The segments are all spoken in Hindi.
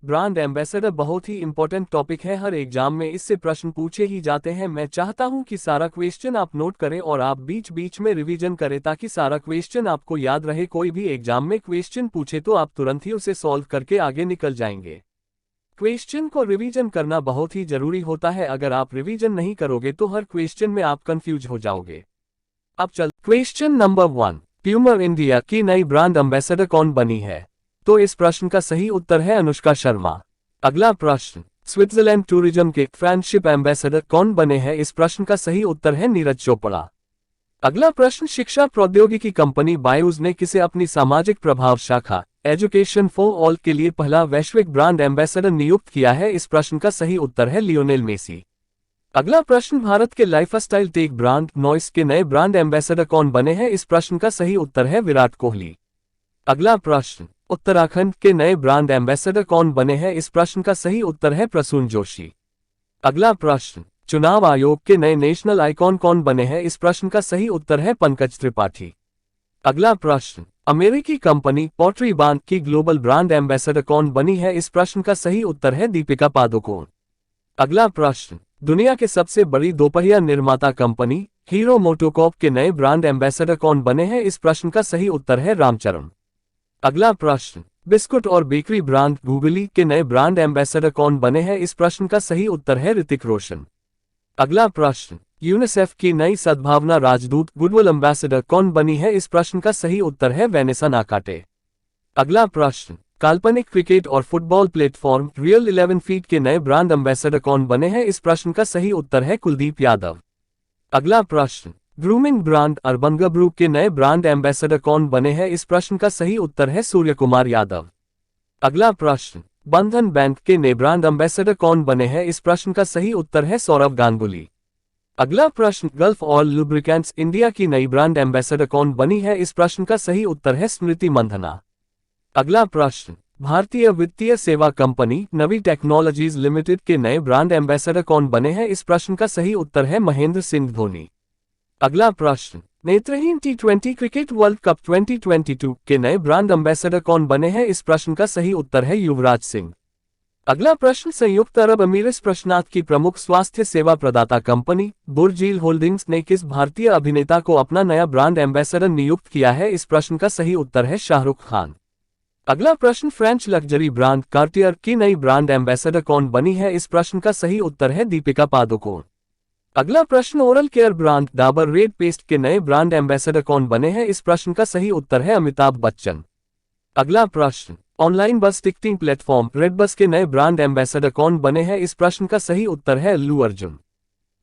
ब्रांड एम्बेसडर बहुत ही इंपॉर्टेंट टॉपिक है, हर एग्जाम में इससे प्रश्न पूछे ही जाते हैं। मैं चाहता हूं कि सारा क्वेश्चन आप नोट करें और आप बीच बीच में रिवीजन करें ताकि सारा क्वेश्चन आपको याद रहे। कोई भी एग्जाम में क्वेश्चन पूछे तो आप तुरंत ही उसे सॉल्व करके आगे निकल जाएंगे। क्वेश्चन को रिवीजन करना बहुत ही जरूरी होता है, अगर आप रिवीजन नहीं करोगे तो हर क्वेश्चन में आप कंफ्यूज हो जाओगे। अब चल क्वेश्चन नंबर 1, प्यूमा इंडिया की नई ब्रांड एम्बेसडर कौन बनी है? तो इस प्रश्न का सही उत्तर है अनुष्का शर्मा। अगला प्रश्न, स्विट्जरलैंड टूरिज्म के फ्रेंडशिप एम्बेसडर कौन बने हैं? इस प्रश्न का सही उत्तर है नीरज चोपड़ा। अगला प्रश्न, शिक्षा प्रौद्योगिकी कंपनी बायजूस ने किसे अपनी सामाजिक प्रभाव शाखा एजुकेशन फॉर ऑल के लिए पहला वैश्विक ब्रांड एम्बेसडर नियुक्त किया है? इस प्रश्न का सही उत्तर है लियोनेल मेसी। अगला प्रश्न, भारत के लाइफस्टाइल टेक ब्रांड नॉइस के नए ब्रांड एम्बेसडर कौन बने हैं? इस प्रश्न का सही उत्तर है विराट कोहली। अगला प्रश्न, उत्तराखंड के नए ब्रांड एम्बेसडर कौन बने हैं? इस प्रश्न का सही उत्तर है प्रसून जोशी। अगला प्रश्न, चुनाव आयोग के नए नेशनल आइकॉन कौन बने हैं? इस प्रश्न का सही उत्तर है पंकज त्रिपाठी। अगला प्रश्न, अमेरिकी कंपनी पॉटरी बांध की ग्लोबल ब्रांड एम्बेसडर कौन बनी है? इस प्रश्न का सही उत्तर है दीपिका पादुकोण। अगला प्रश्न, दुनिया के सबसे बड़ी दोपहिया निर्माता कंपनी हीरो मोटोकॉर्प के नए ब्रांड एम्बेसडर कौन बने हैं? इस प्रश्न का सही उत्तर है रामचरण। अगला प्रश्न, बिस्कुट और बेकरी ब्रांड गूगली के नए ब्रांड एम्बेसडर कौन बने हैं? इस प्रश्न का सही उत्तर है ऋतिक रोशन। अगला प्रश्न, यूनिसेफ की नई सद्भावना राजदूत गुडविल एम्बेसडर कौन बनी है? इस प्रश्न का सही उत्तर है वेनेसा नाकाटे। अगला प्रश्न, काल्पनिक क्रिकेट और फुटबॉल प्लेटफॉर्म रियल 11 फीट के नए ब्रांड एम्बेसडर कौन बने हैं? इस प्रश्न का सही उत्तर है कुलदीप यादव। अगला प्रश्न, ग्रूमिंग ब्रांड अर्बन ग्रुप के नए ब्रांड एम्बेसडर कौन बने हैं? इस प्रश्न का सही उत्तर है सूर्य कुमार यादव। अगला प्रश्न, बंधन बैंक के नए ब्रांड एम्बेसडर कौन बने हैं? इस प्रश्न का सही उत्तर है सौरभ गांगुली। अगला प्रश्न, गल्फ ऑयल लुब्रिकेंट्स इंडिया की नई ब्रांड एम्बेसडर कौन बनी है? इस प्रश्न का सही उत्तर है स्मृति मंधना। अगला प्रश्न, भारतीय वित्तीय सेवा कंपनी नवी टेक्नोलॉजीज लिमिटेड के नए ब्रांड एम्बेसडर कौन बने हैं? इस प्रश्न का सही उत्तर है महेंद्र सिंह धोनी। अगला प्रश्न, नेत्रहीन टी20 क्रिकेट वर्ल्ड कप 2022 के नए ब्रांड एम्बेसडर कौन बने हैं? इस प्रश्न का सही उत्तर है युवराज सिंह। अगला प्रश्न, संयुक्त अरब अमीरात प्रश्नार्थ की प्रमुख स्वास्थ्य सेवा प्रदाता कंपनी बुर्जील होल्डिंग्स ने किस भारतीय अभिनेता को अपना नया ब्रांड एम्बेसडर नियुक्त किया है? इस प्रश्न का सही उत्तर है शाहरुख खान। अगला प्रश्न, फ्रेंच लग्जरी ब्रांड कार्टियर की नई ब्रांड एम्बेसडर कौन बनी है? इस प्रश्न का सही उत्तर है दीपिका पादुकोण। अगला प्रश्न, oral care brand Dabur red paste के नए ब्रांड एम्बेसडर कौन बने हैं? इस प्रश्न का सही उत्तर है अमिताभ बच्चन। अगला प्रश्न, ऑनलाइन बस टिकटिंग प्लेटफॉर्म रेड बस के नए ब्रांड एम्बेसडर कौन बने हैं? इस प्रश्न का सही उत्तर है अल्लू अर्जुन।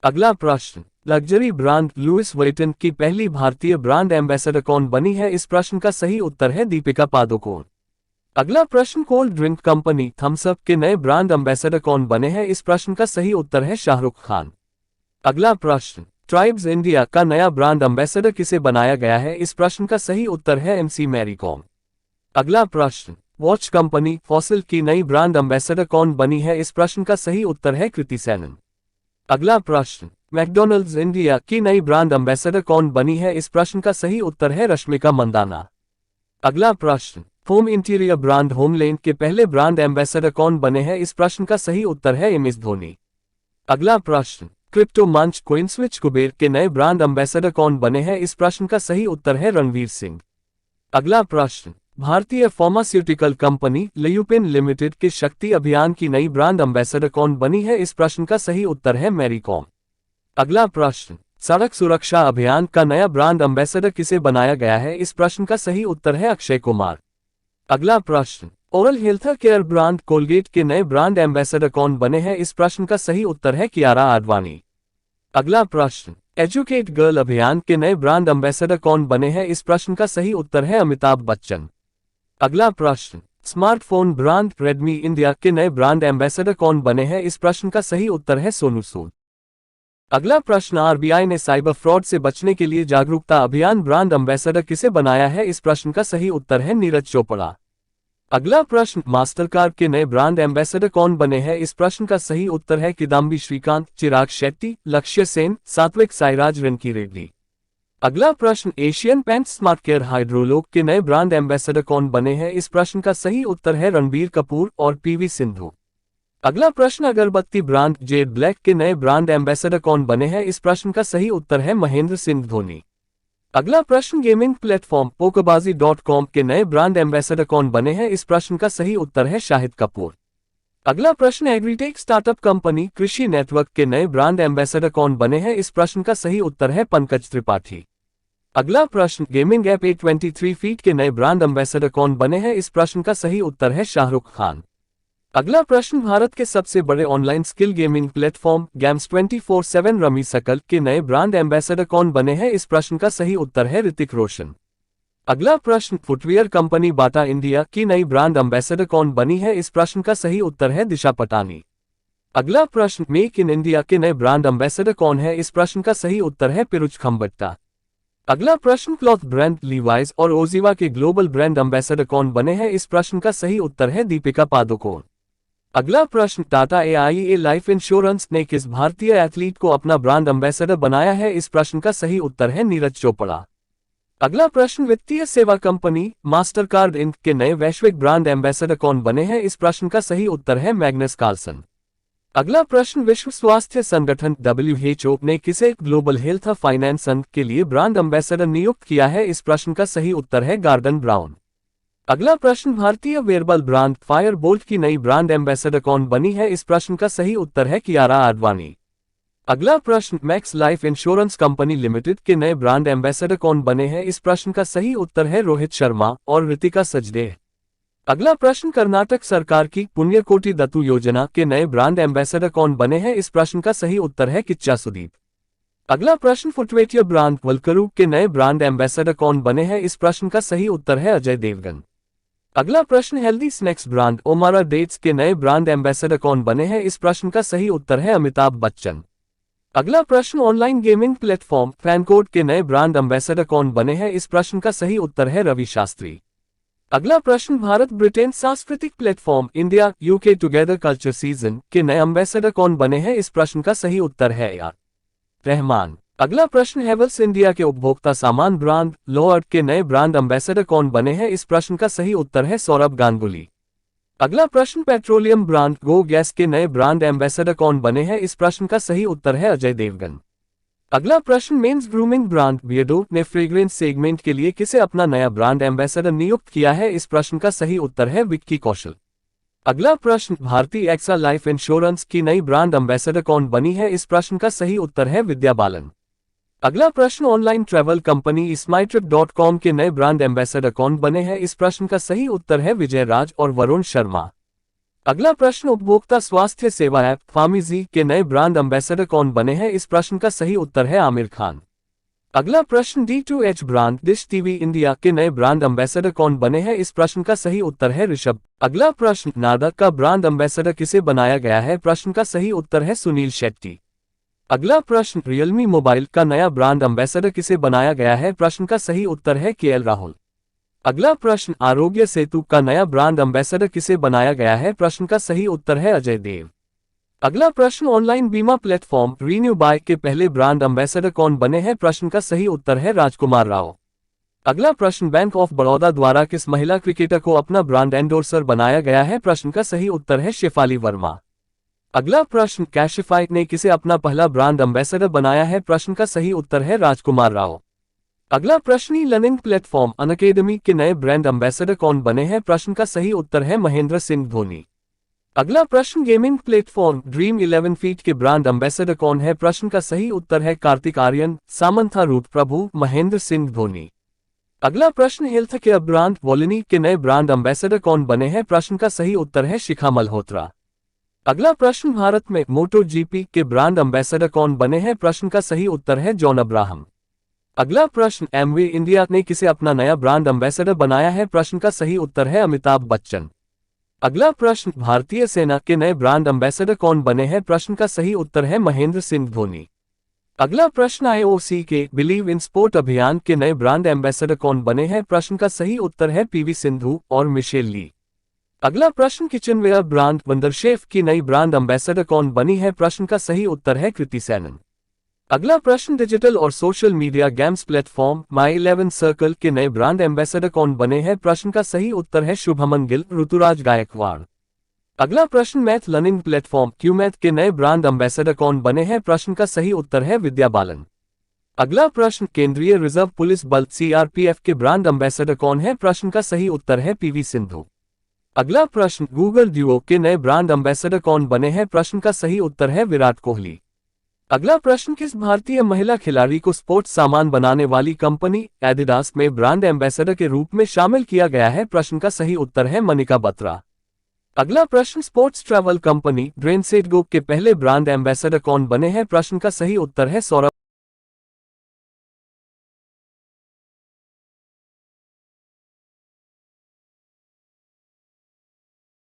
अगला प्रश्न, लग्जरी ब्रांड लुइस वुइटन की पहली भारतीय ब्रांड एम्बेसडर कौन बनी है? इस प्रश्न का सही उत्तर है दीपिका पादुकोण। अगला प्रश्न, cold drink company Thums Up के नए ब्रांड एम्बेसडर कौन बने हैं? इस प्रश्न का सही उत्तर है शाहरुख खान। अगला प्रश्न, ट्राइब्स इंडिया का नया ब्रांड एम्बेसडर किसे बनाया गया है? इस प्रश्न का सही उत्तर है एमसी मैरी कॉम। अगला प्रश्न, वॉच कंपनी फॉसिल की नई ब्रांड एम्बेसडर कौन बनी है? इस प्रश्न का सही उत्तर है कृति सेनन। अगला प्रश्न, मैकडॉनल्ड्स इंडिया की नई ब्रांड एम्बेसडर कौन बनी है? इस प्रश्न का सही उत्तर है रश्मिका मंदाना। अगला प्रश्न, होम इंटीरियर ब्रांड होमलैंड के पहले ब्रांड एम्बेसडर कौन बने हैं? इस प्रश्न का सही उत्तर है एमएस धोनी। अगला प्रश्न, क्रिप्टो मंच कोइनस्विच कुबेर के नए ब्रांड एम्बेसडर कौन बने हैं? इस प्रश्न का सही उत्तर है रणवीर सिंह। अगला प्रश्न, भारतीय फार्मास्यूटिकल कंपनी लुपिन लिमिटेड के शक्ति अभियान की नई ब्रांड एम्बेसडर कौन बनी है? इस प्रश्न का सही उत्तर है मैरी कॉम। अगला प्रश्न, सड़क सुरक्षा अभियान का नया ब्रांड एम्बेसडर किसे बनाया गया है? इस प्रश्न का सही उत्तर है अक्षय कुमार। अगला प्रश्न, oral health care brand Colgate के नए ब्रांड एम्बेसडर कौन बने हैं? इस प्रश्न का सही उत्तर है कियारा आडवाणी। अगला प्रश्न, एजुकेट गर्ल अभियान के नए ब्रांड एम्बेसडर कौन बने हैं? इस प्रश्न का सही उत्तर है अमिताभ बच्चन। अगला प्रश्न, स्मार्टफोन ब्रांड रेडमी इंडिया के नए ब्रांड एम्बेसडर कौन बने हैं? इस प्रश्न का सही उत्तर है सोनू सूद। अगला प्रश्न, आरबीआई ने साइबर फ्रॉड से बचने के लिए जागरूकता अभियान ब्रांड एम्बेसडर किसे बनाया है? इस प्रश्न का सही उत्तर है नीरज चोपड़ा। अगला प्रश्न, मास्टरकार्ड के नए ब्रांड एम्बेसडर कौन बने हैं? इस प्रश्न का सही उत्तर है किदाम्बी श्रीकांत, चिराग शेट्टी, लक्ष्य सेन, सात्विक साईराज रनकी रेड्डी। अगला प्रश्न, Asian paints smart care hydrolock के नए ब्रांड एम्बेसडर कौन बने हैं? इस प्रश्न का सही उत्तर है रणबीर कपूर और पीवी सिंधु। अगला प्रश्न, अगरबत्ती ब्रांड जेड ब्लैक के नए ब्रांड एम्बेसडर कौन बने हैं? इस प्रश्न का सही उत्तर है महेंद्र सिंह धोनी। अगला प्रश्न, गेमिंग प्लेटफॉर्म pokerbazi.com के नए ब्रांड एम्बेसडर कौन बने हैं? इस प्रश्न का सही उत्तर है शाहिद कपूर। अगला प्रश्न, एग्रीटेक स्टार्टअप कंपनी कृषि नेटवर्क के नए ब्रांड एम्बेसडर कौन बने हैं? इस प्रश्न का सही उत्तर है पंकज त्रिपाठी। अगला प्रश्न, गेमिंग ऐप A23 फीट के नए ब्रांड एम्बेसडर कौन बने हैं? इस प्रश्न का सही उत्तर है शाहरुख खान। अगला प्रश्न, भारत के सबसे बड़े online skill gaming platform games 24/7 rummy सकल के नए ब्रांड एम्बेसडर कौन बने हैं? इस प्रश्न का सही उत्तर है ऋतिक रोशन। अगला प्रश्न, फुटवियर कंपनी बाटा इंडिया की नई ब्रांड एम्बेसडर कौन बनी है? इस प्रश्न का सही उत्तर है दिशा पटानी। अगला प्रश्न, मेक इन इंडिया के नए ब्रांड एम्बेसडर कौन है? इस प्रश्न का सही उत्तर है पिरुज खम्बट्टा। अगला प्रश्न, क्लॉथ ब्रांड लीवाइस और ओजीवा के ग्लोबल ब्रांड एम्बेसडर कौन बने हैं? इस प्रश्न का सही उत्तर है दीपिका पादुकोण। अगला प्रश्न, टाटा AIA लाइफ इंश्योरेंस ने किस भारतीय एथलीट को अपना ब्रांड एम्बेसडर बनाया है? इस प्रश्न का सही उत्तर है नीरज चोपड़ा। अगला प्रश्न, वित्तीय सेवा कंपनी मास्टरकार्ड इंक के नए वैश्विक ब्रांड एम्बेसडर कौन बने हैं? इस प्रश्न का सही उत्तर है मैग्नस कार्लसन। अगला प्रश्न, विश्व स्वास्थ्य संगठन WHO ने किसे ग्लोबल हेल्थ फाइनेंस के लिए ब्रांड एम्बेसडर नियुक्त किया है? इस प्रश्न का सही उत्तर है गार्डन ब्राउन। अगला प्रश्न, भारतीय वेयरबल ब्रांड फायरबोल्ट की नई ब्रांड एम्बेसडर कौन बनी है? इस प्रश्न का सही उत्तर है कियारा आडवाणी। अगला प्रश्न, max life insurance company limited के नए ब्रांड एम्बेसडर कौन बने हैं? इस प्रश्न का सही उत्तर है रोहित शर्मा और ऋतिका सचदेव। अगला प्रश्न, कर्नाटक सरकार की पुण्यकोटि दत्तू योजना के नए ब्रांड एम्बेसडर कौन बने हैं? इस प्रश्न का सही उत्तर है किच्चा सुदीप। अगला प्रश्न, फुटवेयर ब्रांड वल्करू के नए ब्रांड एम्बेसडर कौन बने हैं? इस प्रश्न का सही उत्तर है अजय देवगन। अगला प्रश्न, healthy snacks brand Omara dates के नए ब्रांड एम्बेसडर कौन बने हैं? इस प्रश्न का सही उत्तर है अमिताभ बच्चन। अगला प्रश्न, ऑनलाइन गेमिंग प्लेटफॉर्म फैनकोड के नए ब्रांड एम्बेसडर कौन बने हैं? इस प्रश्न का सही उत्तर है रवि शास्त्री। अगला प्रश्न, भारत ब्रिटेन सांस्कृतिक platform India UK together culture season के नए एम्बेसडर कौन बने हैं? इस प्रश्न का सही उत्तर है AR रहमान। अगला प्रश्न, हेवल्स इंडिया के उपभोक्ता सामान ब्रांड लोअर्ट के नए ब्रांड एम्बेसडर कौन बने हैं? इस प्रश्न का सही उत्तर है सौरभ गांगुली। अगला प्रश्न, पेट्रोलियम ब्रांड गो गैस के नए ब्रांड एम्बेसडर कौन बने हैं? इस प्रश्न का सही उत्तर है अजय देवगन। अगला प्रश्न, मेंस ग्रूमिंग ब्रांड बियर्डो ने फ्रेग्रेंस सेगमेंट के लिए किसे अपना नया ब्रांड एम्बेसडर नियुक्त किया है? इस प्रश्न का सही उत्तर है विक्की कौशल। अगला प्रश्न, भारतीय एक्सा लाइफ इंश्योरेंस की नई ब्रांड एम्बेसडर कौन बनी है? इस प्रश्न का सही उत्तर है विद्या बालन। अगला प्रश्न, ऑनलाइन ट्रैवल कंपनी SMyTrip.com के नए ब्रांड एम्बेसडर कौन बने हैं? इस प्रश्न का सही उत्तर है विजय राज और वरुण शर्मा। अगला प्रश्न, उपभोक्ता स्वास्थ्य सेवा ऐप फार्मीजी के नए ब्रांड एम्बेसडर कौन बने हैं? इस प्रश्न का सही उत्तर है आमिर खान। अगला प्रश्न, D2H brand dish TV India के नए ब्रांड एम्बेसडर कौन बने हैं? इस प्रश्न का सही उत्तर है ऋषभ। अगला प्रश्न, नादा का ब्रांड एम्बेसडर किसे बनाया गया है? प्रश्न का सही उत्तर है सुनील शेट्टी। अगला प्रश्न, रियलमी मोबाइल का नया ब्रांड एम्बेसडर किसे बनाया गया है? प्रश्न का सही उत्तर है KL राहुल। अगला प्रश्न, आरोग्य सेतु का नया ब्रांड एम्बेसडर किसे बनाया गया है? प्रश्न का सही उत्तर है अजय देव। अगला प्रश्न, ऑनलाइन बीमा प्लेटफॉर्म रीन्यू बाय के पहले ब्रांड एम्बेसडर कौन बने हैं? प्रश्न का सही उत्तर है राजकुमार राव। अगला प्रश्न, बैंक ऑफ बड़ौदा द्वारा किस महिला क्रिकेटर को अपना ब्रांड एंडोर्सर बनाया गया है? प्रश्न का सही उत्तर है शेफाली वर्मा। अगला प्रश्न, कैशिफाई ने किसे अपना पहला ब्रांड एम्बेसडर बनाया है? प्रश्न का सही उत्तर है राजकुमार राव। अगला प्रश्न, लर्निंग प्लेटफॉर्म अनअकैडमी के नए ब्रांड एम्बेसडर कौन बने हैं? प्रश्न का सही उत्तर है महेंद्र सिंह धोनी। अगला प्रश्न, गेमिंग प्लेटफॉर्म ड्रीम 11 फीट के ब्रांड एम्बेसडर कौन है? प्रश्न का सही उत्तर है कार्तिक आर्यन, सामंथा रूट प्रभु, महेंद्र सिंह धोनी। अगला प्रश्न, हेल्थ केयर ब्रांड वोलिनी के नए ब्रांड एम्बेसडर कौन बने हैं? प्रश्न का सही उत्तर है शिखा मल्होत्रा। अगला प्रश्न, भारत में MotoGP के ब्रांड एम्बेसडर कौन बने हैं? प्रश्न का सही उत्तर है जॉन अब्राहम। अगला प्रश्न, एमवे इंडिया ने किसे अपना नया ब्रांड एम्बेसडर बनाया है? प्रश्न का सही उत्तर है अमिताभ बच्चन। अगला प्रश्न, भारतीय सेना के नए ब्रांड एम्बेसडर कौन बने हैं? प्रश्न का सही उत्तर है महेंद्र सिंह धोनी। अगला प्रश्न, IOC के बिलीव इन स्पोर्ट अभियान के नए ब्रांड एम्बेसडर कौन बने हैं? प्रश्न का सही उत्तर है PV सिंधु और मिशेल ली। अगला प्रश्न, किचनवेयर ब्रांड वंडरशेफ की नई ब्रांड एम्बेसडर कौन बनी है? प्रश्न का सही उत्तर है कृति सेनन। अगला प्रश्न, डिजिटल और social media games platform My11 circle के नए ब्रांड एम्बेसडर कौन बने हैं? प्रश्न का सही उत्तर है शुभमन गिल, ऋतुराज गायकवाड़। अगला प्रश्न, मैथ लर्निंग प्लेटफॉर्म क्यूमैथ के नए ब्रांड एम्बेसडर कौन बने हैं? प्रश्न का सही उत्तर है विद्या बालन। अगला प्रश्न, केंद्रीय रिजर्व पुलिस बल CRPF के ब्रांड एम्बेसडर कौन है? प्रश्न का सही उत्तर है PV सिंधु। अगला प्रश्न, गूगल ड्यूओ के नए ब्रांड एम्बेसडर कौन बने हैं? प्रश्न का सही उत्तर है विराट कोहली। अगला प्रश्न, किस भारतीय महिला खिलाड़ी को स्पोर्ट्स सामान बनाने वाली कंपनी एडिडास में ब्रांड एम्बेसडर के रूप में शामिल किया गया है? प्रश्न का सही उत्तर है मनिका बत्रा। अगला प्रश्न, स्पोर्ट्स ट्रैवल कंपनी ड्रेनसेट ग्रुप के पहले ब्रांड एम्बेसडर कौन बने हैं? प्रश्न का सही उत्तर है सौरभ